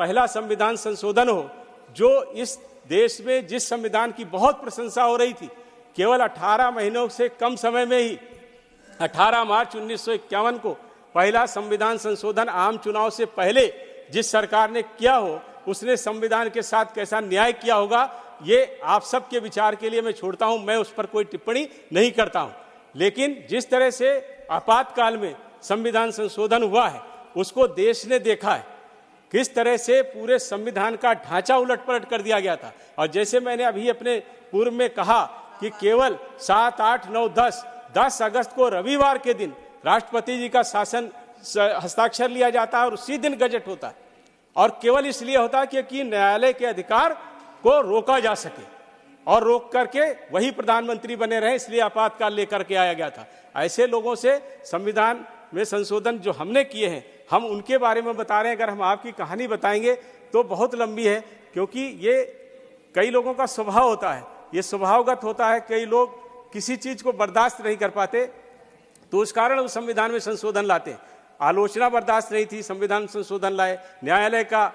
पहला संविधान संशोधन हो जो इस देश में जिस संविधान की बहुत प्रशंसा हो रही थी, केवल 18 महीनों से कम समय में ही 18 मार्च 1951 को पहला संविधान संशोधन आम चुनाव से पहले जिस सरकार ने किया हो, उसने संविधान के साथ कैसा न्याय किया होगा, ये आप सबके विचार के लिए मैं छोड़ता हूं। मैं उस पर कोई टिप्पणी नहीं करता हूं। लेकिन जिस तरह से आपातकाल में संविधान संशोधन हुआ है, उसको देश ने देखा है, किस तरह से पूरे संविधान का ढांचा उलटपलट कर दिया गया था। और जैसे मैंने अभी अपने पूर्व में कहा कि केवल 7, 8, 9, 10 अगस्त को रविवार के दिन राष्ट्रपति जी का शासन हस्ताक्षर लिया जाता है और उसी दिन गजट होता है, और केवल इसलिए होता है कि न्यायालय के अधिकार को रोका जा सके और रोक करके वही प्रधानमंत्री बने रहे, इसलिए आपातकाल लेकर के आया गया था। ऐसे लोगों से संविधान में संशोधन जो हमने किए हैं, हम उनके बारे में बता रहे हैं। अगर हम आपकी कहानी बताएंगे तो बहुत लंबी है, क्योंकि ये कई लोगों का स्वभाव होता है, ये स्वभावगत होता है। कई लोग किसी चीज को बर्दाश्त नहीं कर पाते, तो उस कारण वो संविधान में संशोधन लाते हैं। आलोचना बर्दाश्त नहीं थी, संविधान संशोधन लाए। न्यायालय का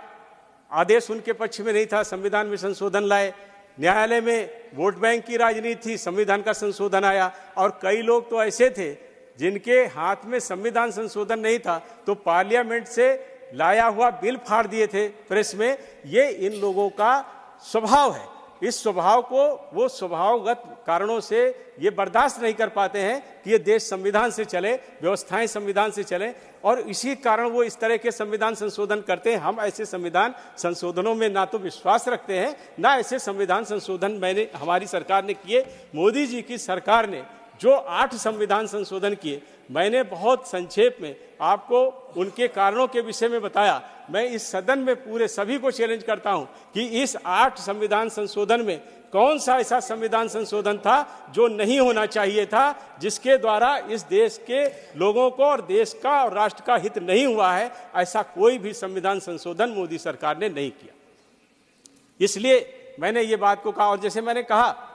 आदेश उनके पक्ष में नहीं था, संविधान में संशोधन लाए। न्यायालय में वोट बैंक की राजनीति थी, संविधान का संशोधन आया। और कई लोग तो ऐसे थे जिनके हाथ में संविधान संशोधन नहीं था, तो पार्लियामेंट से लाया हुआ बिल फाड़ दिए थे प्रेस में। ये इन लोगों का स्वभाव है। इस स्वभाव को वो स्वभावगत कारणों से ये बर्दाश्त नहीं कर पाते हैं कि ये देश संविधान से चले, व्यवस्थाएं संविधान से चले, और इसी कारण वो इस तरह के संविधान संशोधन करते हैं। हम ऐसे संविधान संशोधनों में ना तो विश्वास रखते हैं, ना ऐसे संविधान संशोधन हमारी सरकार ने किए। मोदी जी की सरकार ने जो 8 संविधान संशोधन किए, मैंने बहुत संक्षेप में आपको उनके कारणों के विषय में बताया। मैं इस सदन में पूरे सभी को चैलेंज करता हूं कि इस 8 संविधान संशोधन में कौन सा ऐसा संविधान संशोधन था जो नहीं होना चाहिए था, जिसके द्वारा इस देश के लोगों को और देश का और राष्ट्र का हित नहीं हुआ है। ऐसा कोई भी संविधान संशोधन मोदी सरकार ने नहीं किया। इसलिए मैंने ये बात को कहा। और जैसे मैंने कहा